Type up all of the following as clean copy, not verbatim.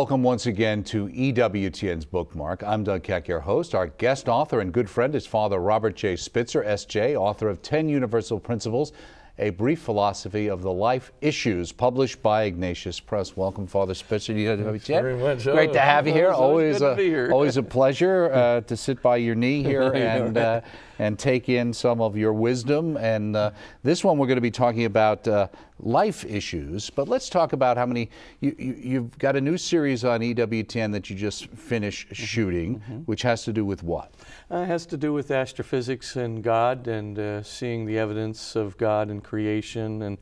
Welcome once again to EWTN's Bookmark. I'm Doug Keck, your host. Our guest author and good friend is Father Robert J. Spitzer, S.J., author of 10 Universal Principles, A Brief Philosophy of the Life Issues, published by Ignatius Press. Welcome, Father Spitzer. Very much. Great to have you here. Always good to be here. Always a pleasure to sit by your knee here and take in some of your wisdom. And this one we're going to be talking about life issues. But let's talk about how many, you've got a new series on EWTN that you just finished shooting, which has to do with what? It has to do with astrophysics and God and seeing the evidence of God and creation and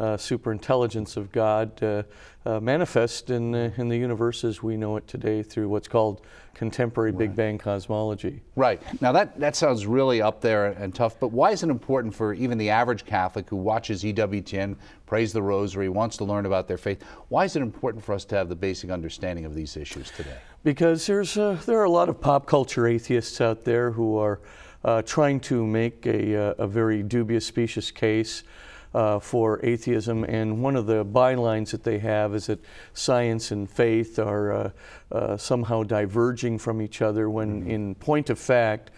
superintelligence of God manifest in the universe as we know it today through what's called contemporary Big Bang cosmology. Right. Now that sounds really up there and tough, but why is it important for even the average Catholic who watches EWTN, prays the Rosary, wants to learn about their faith? Why is it important for us to have the basic understanding of these issues today? Because there are a lot of pop culture atheists out there who are trying to make a very dubious, specious case for atheism, and one of the bylines that they have is that science and faith are somehow diverging from each other, when in point of fact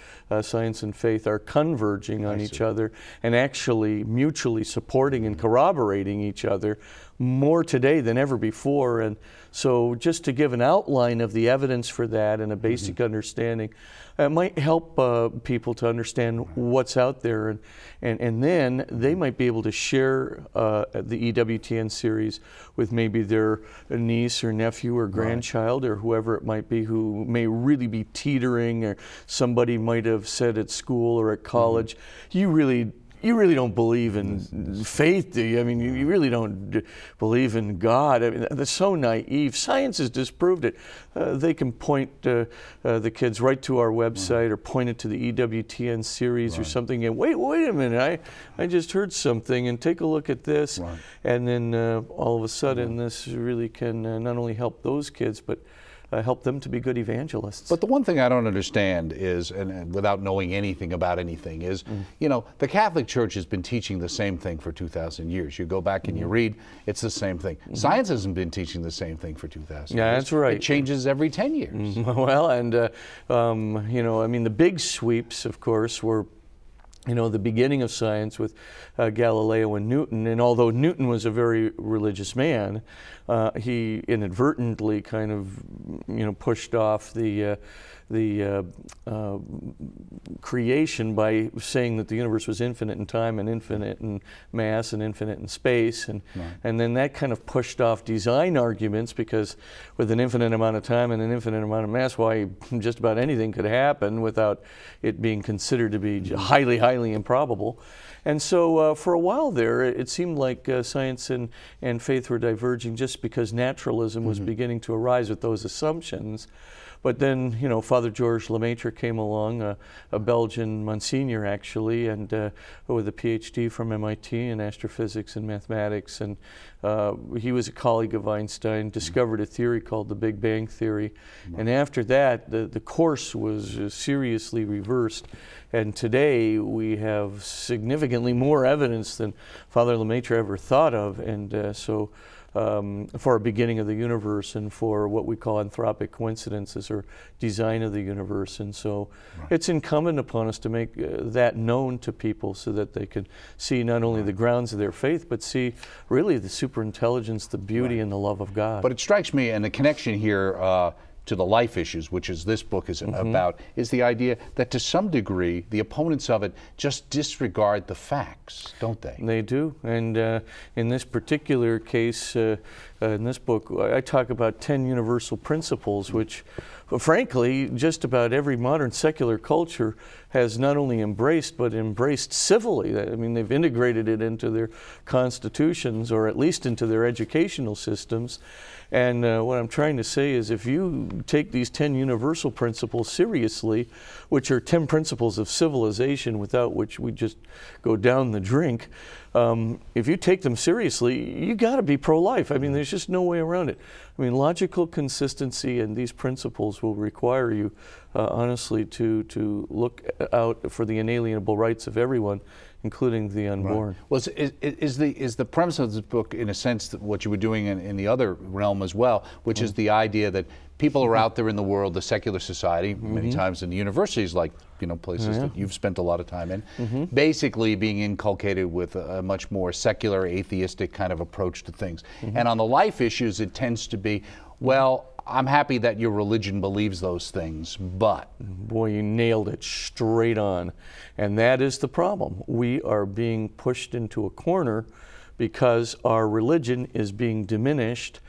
science and faith are converging on each other and actually mutually supporting and corroborating each other more today than ever before. And so just to give an outline of the evidence for that and a basic understanding, it might help people to understand what's out there, and then they might be able to share the EWTN series with maybe their niece or nephew or grandchild or whoever it might be who may really be teetering, or somebody might have said at school or at college, you really don't believe in faith, do you? I mean, you really don't believe in God. I mean, that's so naive. Science has disproved it. They can point the kids right to our website or point it to the EWTN series or something. And wait a minute, I just heard something, and take a look at this. And then all of a sudden, this really can not only help those kids, but help them to be good evangelists. But the one thing I don't understand is, and without knowing anything about anything, is, you know, the Catholic Church has been teaching the same thing for 2,000 years. You go back and you read, it's the same thing. Science hasn't been teaching the same thing for 2,000 years. Yeah, that's right. It changes every 10 years. Well, and, you know, I mean, the big sweeps, of course, were the beginning of science with Galileo and Newton. And although Newton was a very religious man, he inadvertently kind of, pushed off the creation by saying that the universe was infinite in time and infinite in mass and infinite in space. And then that kind of pushed off design arguments, because with an infinite amount of time and an infinite amount of mass, why, just about anything could happen without it being considered to be highly, highly improbable. And so for a while there, it seemed like science and faith were diverging just because naturalism was beginning to arise with those assumptions. But then, Father Georges Lemaitre came along, a Belgian Monsignor actually, and with a PhD from MIT in astrophysics and mathematics. And he was a colleague of Einstein, discovered a theory called the Big Bang Theory. And after that, the course was seriously reversed. And today we have significantly more evidence than Father Lemaitre ever thought of. And so for a beginning of the universe and for what we call anthropic coincidences or design of the universe. And so it's incumbent upon us to make that known to people so that they can see not only the grounds of their faith, but see really the superintelligence, the beauty, and the love of God. But it strikes me, and the connection here to the life issues, which is this book is about, is the idea that to some degree the opponents of it just disregard the facts, don't they? They do. And in this particular case, in this book, I talk about 10 universal principles, which frankly just about every modern secular culture has not only embraced, but embraced civilly. I mean, they've integrated it into their constitutions, or at least into their educational systems. And what I'm trying to say is, if you take these 10 universal principles seriously, which are 10 principles of civilization without which we just go down the drink, if you take them seriously, you got to be pro-life. I mean, there's just no way around it. I mean, logical consistency and these principles will require you, honestly, to look out for the inalienable rights of everyone, including the unborn. Right. Well, is the premise of this book, in a sense, that what you were doing in the other realm as well, which is the idea that people are out there in the world, the secular society, many times in the universities, like places that you've spent a lot of time in, basically being inculcated with a much more secular, atheistic kind of approach to things. And on the life issues, it tends to be, well, I'm happy that your religion believes those things, but... Boy, you nailed it straight on. And that is the problem. We are being pushed into a corner because our religion is being diminished.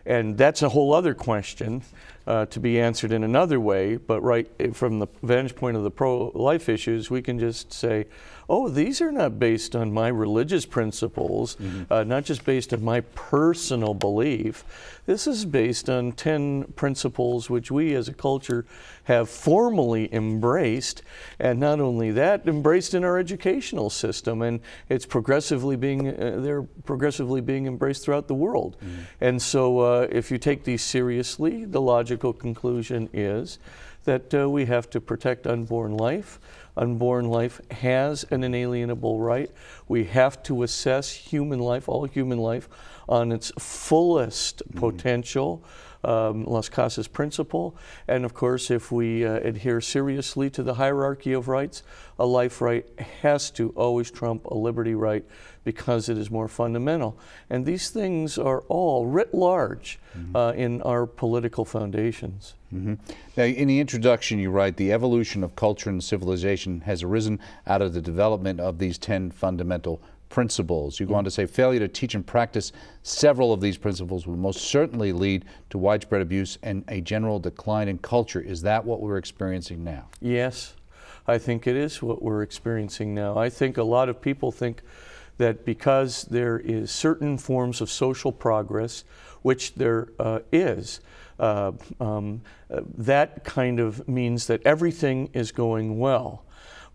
And that's a whole other question to be answered in another way. But right from the vantage point of the pro-life issues, we can just say, oh, these are not based on my religious principles, not just based on my personal belief. This is based on 10 principles which we as a culture have formally embraced, and not only that, embraced in our educational system, and it's progressively being, they're progressively being embraced throughout the world. And so if you take these seriously, the logical conclusion is that we have to protect unborn life. Unborn life has an inalienable right. We have to assess human life, all human life, on its fullest potential, Las Casas principle. And of course, if we adhere seriously to the hierarchy of rights, a life right has to always trump a liberty right because it is more fundamental. And these things are all writ large in our political foundations. Now, in the introduction, you write, the evolution of culture and civilization has arisen out of the development of these 10 fundamental principles. You go on to say, failure to teach and practice several of these principles will most certainly lead to widespread abuse and a general decline in culture. Is that what we're experiencing now? Yes, I think it is what we're experiencing now. I think a lot of people think that because there is certain forms of social progress, which there is, that kind of means that everything is going well.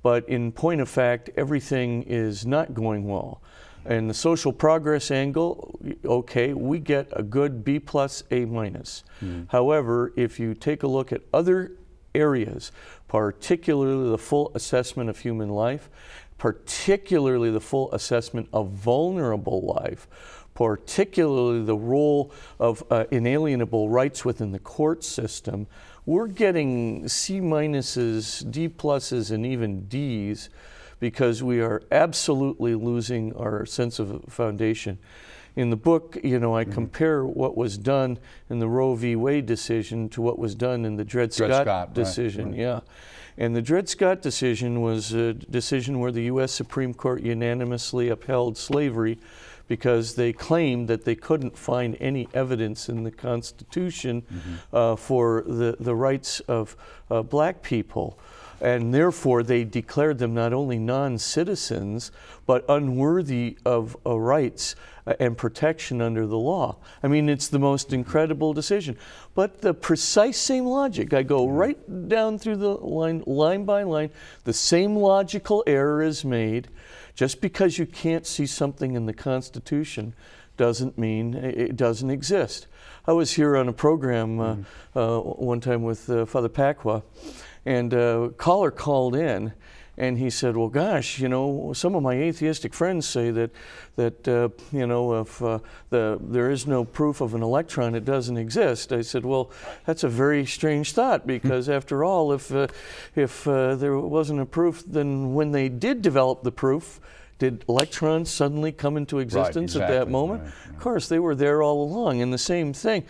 But in point of fact, everything is not going well. And the social progress angle, okay, we get a good B+, A-. However, if you take a look at other areas, particularly the full assessment of human life, particularly the full assessment of vulnerable life, particularly the role of inalienable rights within the court system, we're getting C-, D+, and even Ds because we are absolutely losing our sense of foundation. In the book, I compare what was done in the Roe v. Wade decision to what was done in the Dred Scott decision. Yeah. And the Dred Scott decision was a decision where the U.S. Supreme Court unanimously upheld slavery because they claimed that they couldn't find any evidence in the Constitution for the rights of black people. And therefore, they declared them not only non-citizens, but unworthy of rights and protection under the law. I mean, it's the most incredible decision. But the precise same logic, I go right down through the line, line by line, the same logical error is made. Just because you can't see something in the Constitution doesn't mean it doesn't exist. I was here on a program one time with Father Pacwa, and a caller called in, and he said, well, gosh, some of my atheistic friends say that if there is no proof of an electron, it doesn't exist. I said, well, that's a very strange thought, because after all, if there wasn't a proof, then when they did develop the proof, did electrons suddenly come into existence at that moment? Of course, they were there all along. And the same thing,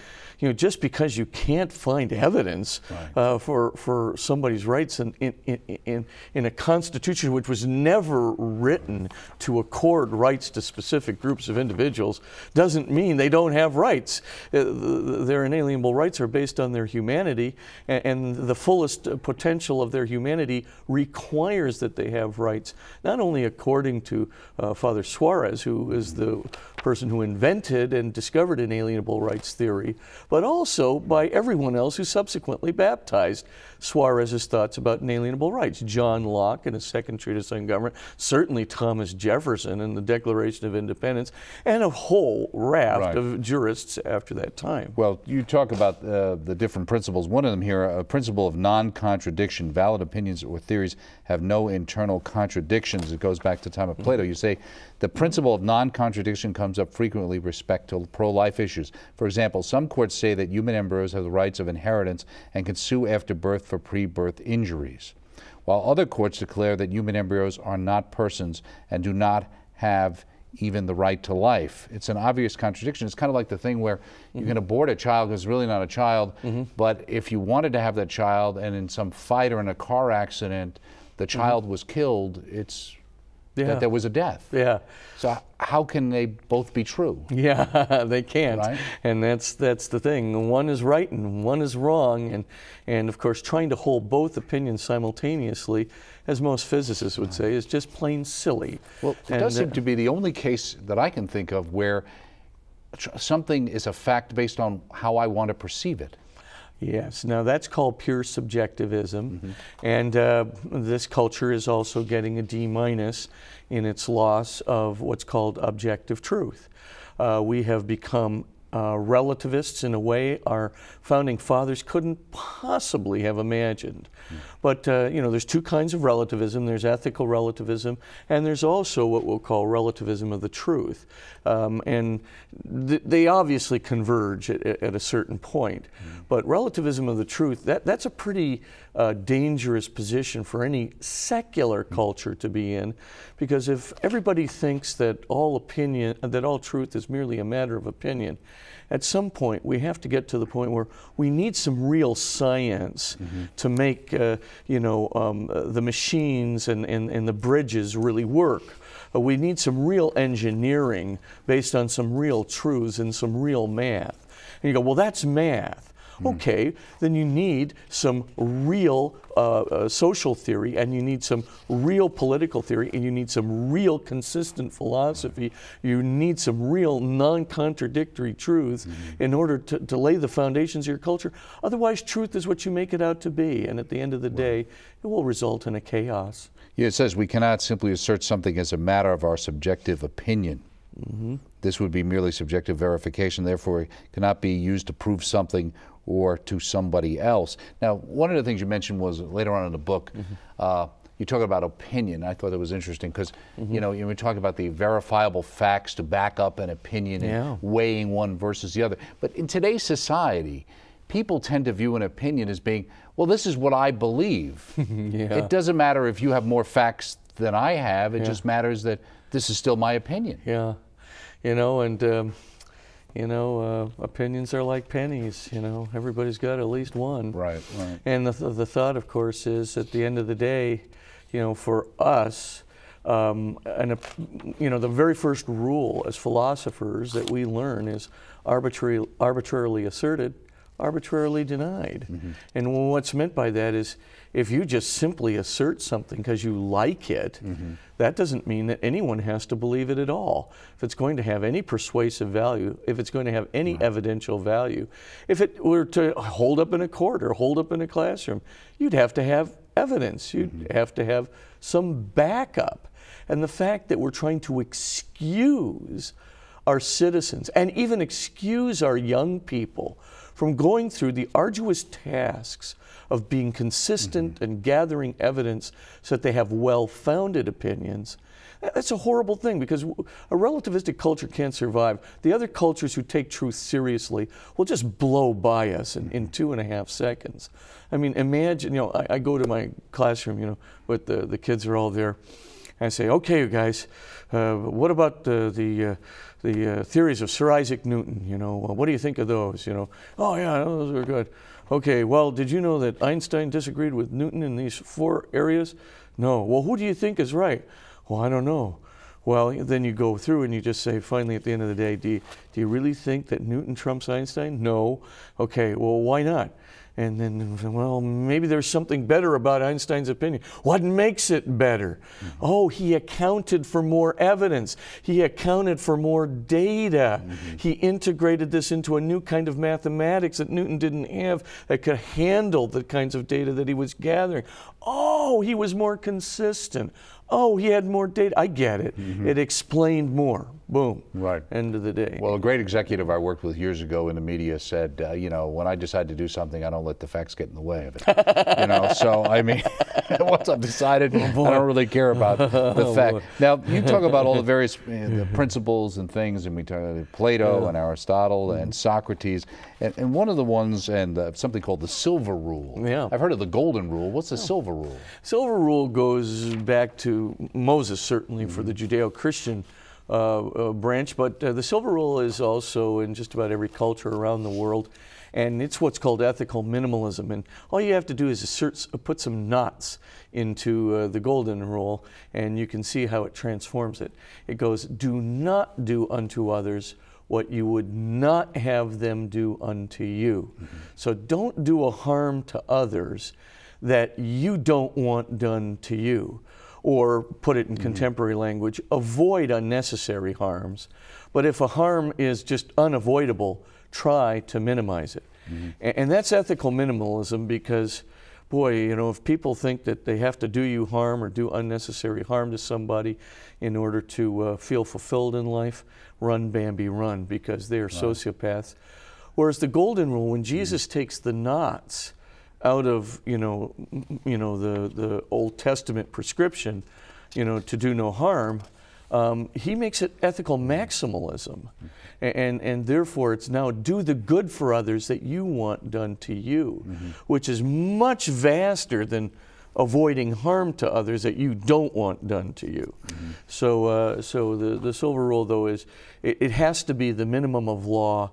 just because you can't find evidence for somebody's rights in a constitution which was never written to accord rights to specific groups of individuals, doesn't mean they don't have rights. Their inalienable rights are based on their humanity, and the fullest potential of their humanity requires that they have rights, not only according to Father Suarez, who is the person who invented and discovered inalienable rights theory, but also by everyone else who subsequently baptized Suarez's thoughts about inalienable rights. John Locke in his second treatise on government, certainly Thomas Jefferson in the Declaration of Independence, and a whole raft of jurists after that time. Well, you talk about the different principles. One of them here, a principle of non-contradiction. Valid opinions or theories have no internal contradictions. It goes back to the time of Plato. You say the principle of non-contradiction comes up frequently with respect to pro-life issues. For example, some courts say that human embryos have the rights of inheritance and can sue after birth for pre-birth injuries, while other courts declare that human embryos are not persons and do not have even the right to life. It's an obvious contradiction. It's kind of like the thing where you can abort a child because it's really not a child, but if you wanted to have that child and in some fight or in a car accident, the child was killed, it's that there was a death. So how can they both be true? They can't. Right? And that's the thing. One is right and one is wrong. And of course, trying to hold both opinions simultaneously, as most physicists would say, is just plain silly. Well, it does seem to be the only case that I can think of where something is a fact based on how I want to perceive it. Yes, now that's called pure subjectivism, and this culture is also getting a D- in its loss of what's called objective truth. We have become relativists in a way our founding fathers couldn't possibly have imagined. But you know, there's two kinds of relativism. There's ethical relativism, and there's also what we'll call relativism of the truth. And they obviously converge at a certain point. But relativism of the truth, that's a pretty dangerous position for any secular culture to be in, because if everybody thinks that all truth is merely a matter of opinion, at some point we have to get to the point where we need some real science to make the machines and the bridges really work. We need some real engineering based on some real truths and some real math. And you go, well, that's math. Okay, then you need some real social theory, and you need some real political theory, and you need some real consistent philosophy. You need some real non-contradictory truths in order to lay the foundations of your culture. Otherwise, truth is what you make it out to be, and at the end of the day, it will result in a chaos. Yeah, it says we cannot simply assert something as a matter of our subjective opinion. This would be merely subjective verification, therefore it cannot be used to prove something or to somebody else. Now, one of the things you mentioned was later on in the book, you talk about opinion. I thought it was interesting because, you know, we talk about the verifiable facts to back up an opinion and weighing one versus the other. But in today's society, people tend to view an opinion as being, well, this is what I believe. It doesn't matter if you have more facts than I have. It just matters that this is still my opinion. You know, and opinions are like pennies. You know, everybody's got at least one. Right. And the thought, of course, is at the end of the day, you know, for us, the very first rule as philosophers that we learn is arbitrarily asserted, arbitrarily denied. And what's meant by that is if you just simply assert something because you like it, that doesn't mean that anyone has to believe it at all. If it's going to have any persuasive value, if it's going to have any evidential value, if it were to hold up in a court or hold up in a classroom, you'd have to have evidence. You'd have to have some backup. And the fact that we're trying to excuse our citizens and even excuse our young people from going through the arduous tasks of being consistent and gathering evidence so that they have well-founded opinions, that's a horrible thing, because a relativistic culture can't survive. The other cultures who take truth seriously will just blow by us in 2.5 seconds. I mean, imagine, you know, I go to my classroom, you know, with the kids are all there, and I say, okay, you guys, what about the theories of Sir Isaac Newton? You know, what do you think of those? You know, oh yeah, those are good. Okay, well, did you know that Einstein disagreed with Newton in these 4 areas? No. Well, who do you think is right? Well, I don't know. Well, then you go through and you just say, finally, at the end of the day, do you really think that Newton trumps Einstein? No. Okay, well, why not? And then, well, maybe there's something better about Einstein's opinion. What makes it better? Oh, he accounted for more evidence. He accounted for more data. He integrated this into a new kind of mathematics that Newton didn't have, that could handle the kinds of data that he was gathering. Oh, he was more consistent. Oh, he had more data. I get it. It explained more. Boom. Right. End of the day. Well, a great executive I worked with years ago in the media said, you know, when I decide to do something, I don't let the facts get in the way of it. You know, so I mean, once I've decided, I don't really care about the fact. Now, you talk about all the various the principles and things, and we talk about Plato and Aristotle and Socrates, and one of the ones, and something called the Silver Rule. Yeah. I've heard of the Golden Rule. What's the Silver Rule? Silver Rule goes back to Moses, certainly, for the Judeo-Christian branch, but the Silver Rule is also in just about every culture around the world, and it's what's called ethical minimalism. And all you have to do is put some knots into the Golden Rule, and you can see how it transforms it. It goes, do not do unto others what you would not have them do unto you. So don't do a harm to others that you don't want done to you. Or put it in contemporary language, avoid unnecessary harms. But if a harm is just unavoidable, try to minimize it. And that's ethical minimalism, because, boy, you know, if people think that they have to do you harm or do unnecessary harm to somebody in order to feel fulfilled in life, run, Bambi, run, because they are sociopaths. Whereas the Golden Rule, when Jesus takes the knots out of the Old Testament prescription, to do no harm, he makes it ethical maximalism, and therefore it's now do the good for others that you want done to you, which is much vaster than avoiding harm to others that you don't want done to you. So the Silver Rule, though, is it has to be the minimum of law.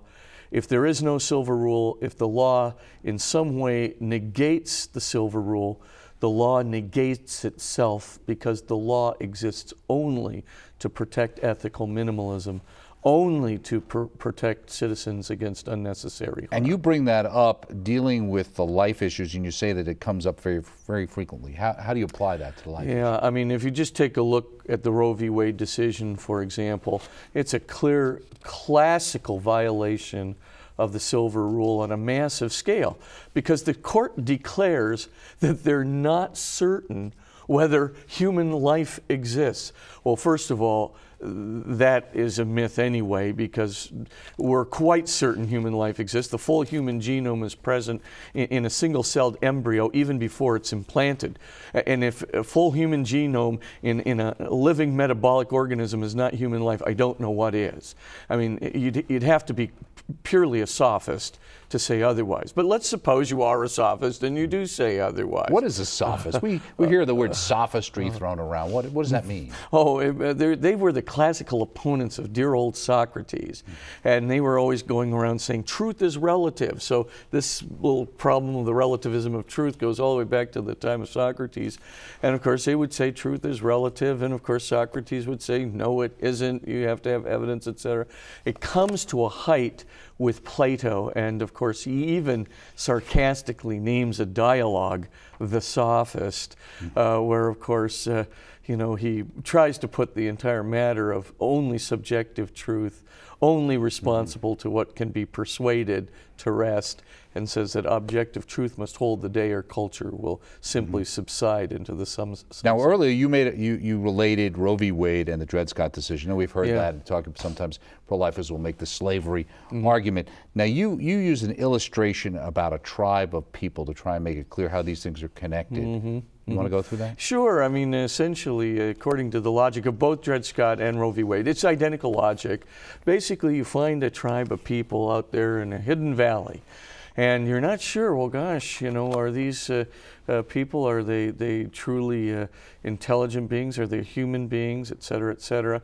If there is no Silver Rule, if the law in some way negates the Silver Rule, the law negates itself, because the law exists only to protect ethical minimalism, only to protect citizens against unnecessary harm. And you bring that up dealing with the life issues, and you say that it comes up very, very frequently. How do you apply that to life issues? Yeah, I mean, if you just take a look at the Roe v. Wade decision, for example, it's a clear classical violation of the Silver Rule on a massive scale, because the court declares that they're not certain whether human life exists. Well, first of all, that is a myth anyway, because we're quite certain human life exists. The full human genome is present in a single-celled embryo even before it's implanted. And if a full human genome in a living metabolic organism is not human life, I don't know what is. I mean, you'd have to be purely a sophist to say otherwise. But let's suppose you are a sophist and you do say otherwise. What is a sophist? We hear the word sophistry thrown around. What does that mean? Oh, they were the classical opponents of dear old Socrates. And they were always going around saying truth is relative. So this little problem of the relativism of truth goes all the way back to the time of Socrates. And of course they would say truth is relative, and of course Socrates would say no, it isn't, you have to have evidence, etc. It comes to a height with Plato, and of course he even sarcastically names a dialogue the Sophist, where of course he tries to put the entire matter of only subjective truth, only responsible to what can be persuaded, to rest, and says that objective truth must hold the day or culture will simply subside into the Now earlier you related Roe v. Wade and the Dred Scott decision, and we've heard that talking sometimes pro-lifers will make the slavery argument. Now you use an illustration about a tribe of people to try and make it clear how these things are connected. You want to go through that? Sure. I mean, essentially, according to the logic of both Dred Scott and Roe v. Wade, it's identical logic. Basically, you find a tribe of people out there in a hidden valley, and you're not sure, well, gosh, are these people, are they truly intelligent beings? Are they human beings, et cetera, et cetera?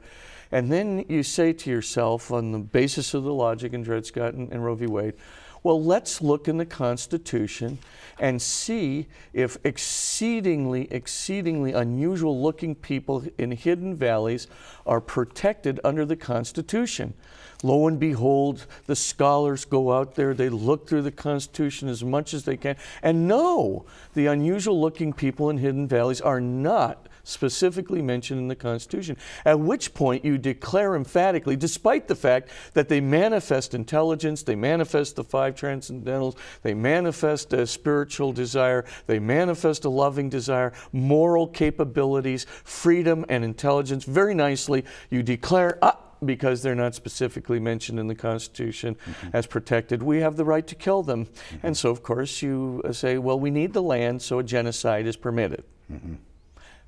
And then you say to yourself, on the basis of the logic in Dred Scott and Roe v. Wade, well, let's look in the Constitution and see if exceedingly unusual looking people in hidden valleys are protected under the Constitution. lo and behold, the scholars go out there, they look through the Constitution as much as they can, and no, the unusual looking people in Hidden Valleys are not specifically mentioned in the Constitution, at which point you declare emphatically, despite the fact that they manifest intelligence, they manifest the five transcendentals, they manifest a spiritual desire, they manifest a loving desire, moral capabilities, freedom and intelligence, very nicely, you declare, because they're not specifically mentioned in the Constitution as protected, we have the right to kill them. And so, of course, you say, well, we need the land, so a genocide is permitted.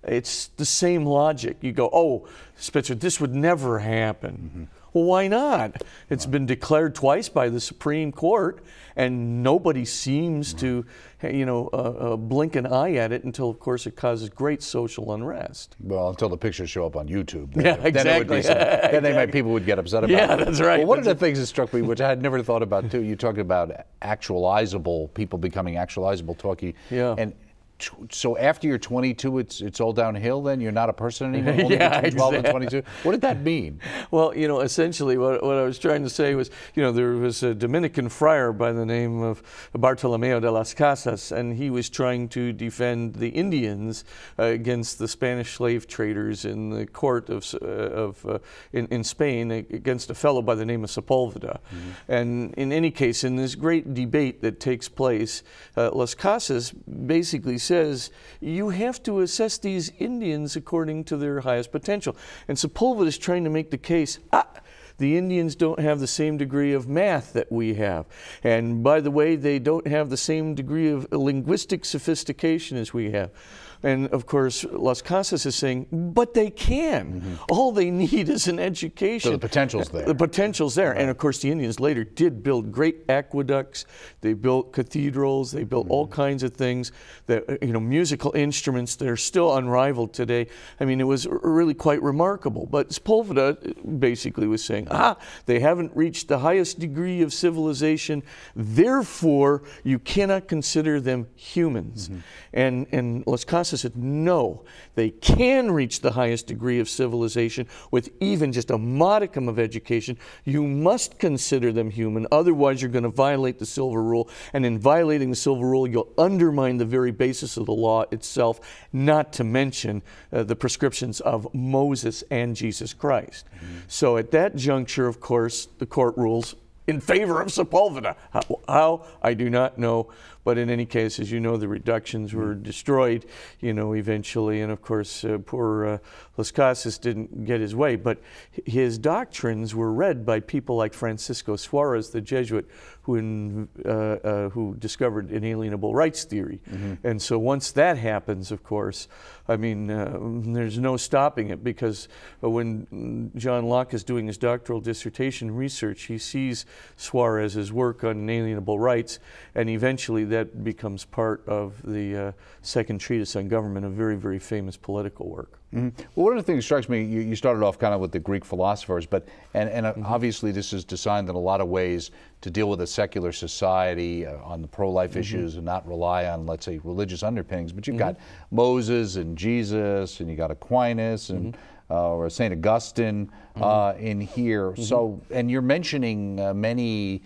It's the same logic. You go, oh, Spitzer, this would never happen. Well, why not? It's been declared twice by the Supreme Court, and nobody seems to, blink an eye at it until, of course, it causes great social unrest. Well, until the pictures show up on YouTube. Yeah, exactly. Then people would get upset about it. Yeah, that's right. Well, one of the things that struck me, which I had never thought about too, you talked about actualizable, people becoming actualizable, talking. Yeah. And so after you're 22, it's all downhill then? You're not a person anymore? Only Yeah, between 12 and exactly. 22? What did that mean? Well, essentially what I was trying to say was, there was a Dominican friar by the name of Bartolomeo de las Casas, and he was trying to defend the Indians against the Spanish slave traders in the court in Spain against a fellow by the name of Sepulveda. And in any case, in this great debate that takes place, Las Casas basically says you have to assess these Indians according to their highest potential. And Sepulveda is trying to make the case, the Indians don't have the same degree of math that we have. And by the way, they don't have the same degree of linguistic sophistication as we have. And of course, Las Casas is saying, but they can. All they need is an education. So the potential's there. The potential's there. Right. And of course, the Indians later did build great aqueducts. They built cathedrals. They built all kinds of things that, musical instruments that are still unrivaled today. I mean, it was really quite remarkable. But Sepulveda basically was saying, they haven't reached the highest degree of civilization. Therefore, you cannot consider them humans. And Las Casas said, no, they can reach the highest degree of civilization with even just a modicum of education. You must consider them human, otherwise you're going to violate the Silver Rule, and in violating the Silver Rule, you'll undermine the very basis of the law itself, not to mention the prescriptions of Moses and Jesus Christ. So at that juncture, of course, the court rules in favor of Sepulveda. How? I do not know. But in any case, as you know, the reductions were destroyed, eventually. And of course, poor Las Casas didn't get his way. But his doctrines were read by people like Francisco Suarez, the Jesuit, who discovered inalienable rights theory. And so once that happens, of course, I mean, there's no stopping it, because when John Locke is doing his doctoral dissertation research, he sees Suarez's work on inalienable rights, and eventually that becomes part of the second treatise on government, a very, very famous political work. Well, one of the things that strikes me, you started off kind of with the Greek philosophers, but obviously this is designed in a lot of ways to deal with a secular society on the pro-life issues and not rely on, let's say, religious underpinnings. But you've got Moses and Jesus, and you got Aquinas and or St. Augustine in here. So, and you're mentioning many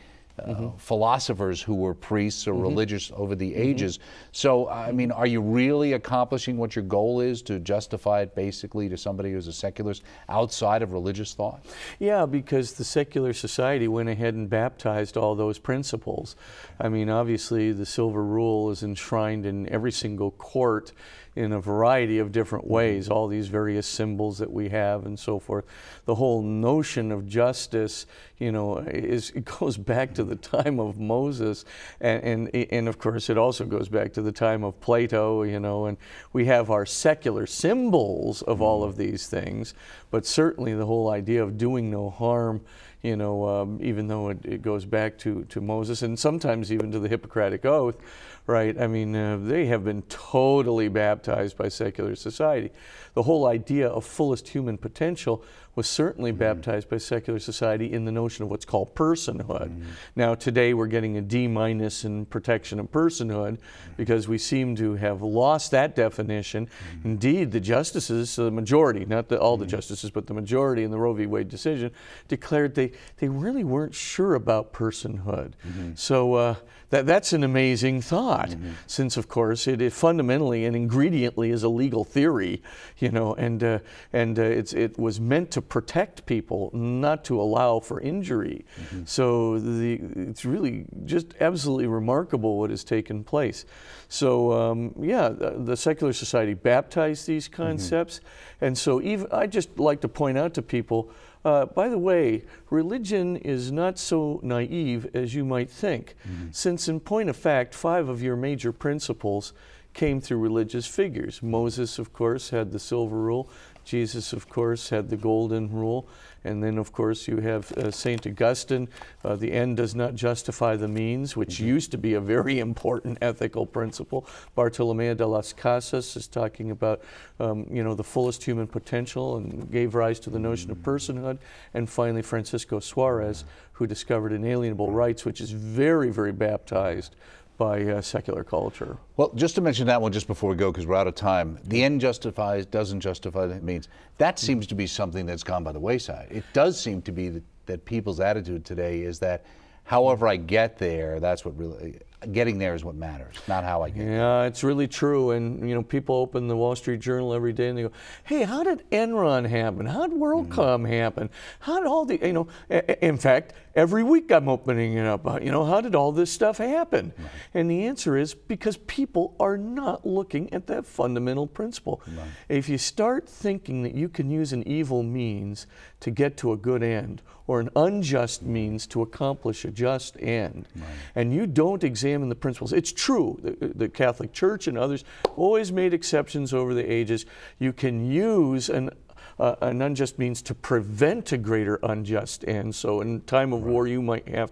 philosophers who were priests or religious over the ages. So, I mean, are you really accomplishing what your goal is, to justify it basically to somebody who's a secularist outside of religious thought? Yeah, because the secular society went ahead and baptized all those principles. I mean, obviously the Silver Rule is enshrined in every single court in a variety of different ways, all these various symbols that we have and so forth. The whole notion of justice, it goes back to the time of Moses, and of course it also goes back to the time of Plato, and we have our secular symbols of all of these things, but certainly the whole idea of doing no harm, even though it goes back to Moses and sometimes even to the Hippocratic Oath, right? I mean, they have been totally baptized by secular society. The whole idea of fullest human potential was certainly baptized by secular society in the notion of what's called personhood. Now today we're getting a D- in protection of personhood because we seem to have lost that definition. Indeed, the justices, the majority, not all the justices, but the majority in the Roe v. Wade decision declared they really weren't sure about personhood. So that's an amazing thought, since of course it fundamentally and ingrediently is a legal theory, you know, and it was meant to protect people, not to allow for injury. So it's really just absolutely remarkable what has taken place. So yeah, the secular society baptized these concepts, and so I just like to point out to people, by the way, religion is not so naive as you might think, since in point of fact, 5 of your major principles came through religious figures. Moses, of course, had the silver rule. Jesus, of course, had the golden rule. And then, of course, you have St. Augustine, the end does not justify the means, which used to be a very important ethical principle. Bartolomeo de las Casas is talking about, you know, the fullest human potential and gave rise to the notion of personhood. And finally, Francisco Suarez, who discovered inalienable rights, which is very, very baptized by secular culture. Well, just to mention that one just before we go, because we're out of time, the end justifies, doesn't justify the means. That seems to be something that's gone by the wayside. It does seem to be that people's attitude today is that however I get there, that's what really, getting there is what matters, not how I get there. Yeah, it's really true. And, you know, people open the Wall Street Journal every day and they go, hey, how did Enron happen? How did WorldCom happen? How did all the, you know, in fact, every week I'm opening it up, you know, how did all this stuff happen? And the answer is because people are not looking at that fundamental principle. If you start thinking that you can use an evil means to get to a good end, or an unjust means to accomplish a just end, and you don't examine the principles, it's true, the Catholic Church and others always made exceptions over the ages. You can use an unjust means to prevent a greater unjust end. So in time of war, you might have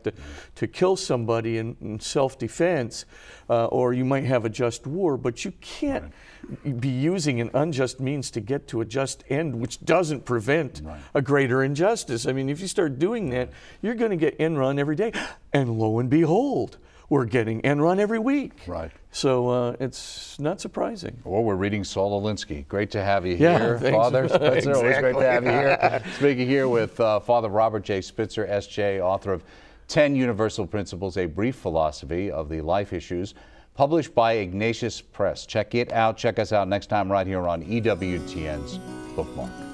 to kill somebody in self-defense, or you might have a just war, but you can't be using an unjust means to get to a just end, which doesn't prevent a greater injustice. I mean, if you start doing that, you're going to get Enron every day, and lo and behold, we're getting Enron every week. So it's not surprising. Well, we're reading Saul Alinsky. Great to have you here, thanks. Father Spitzer. Always great to have you here. Speaking here with Father Robert J. Spitzer, S.J., author of 10 Universal Principles, A Brief Philosophy of the Life Issues, published by Ignatius Press. Check it out. Check us out next time right here on EWTN's Bookmark.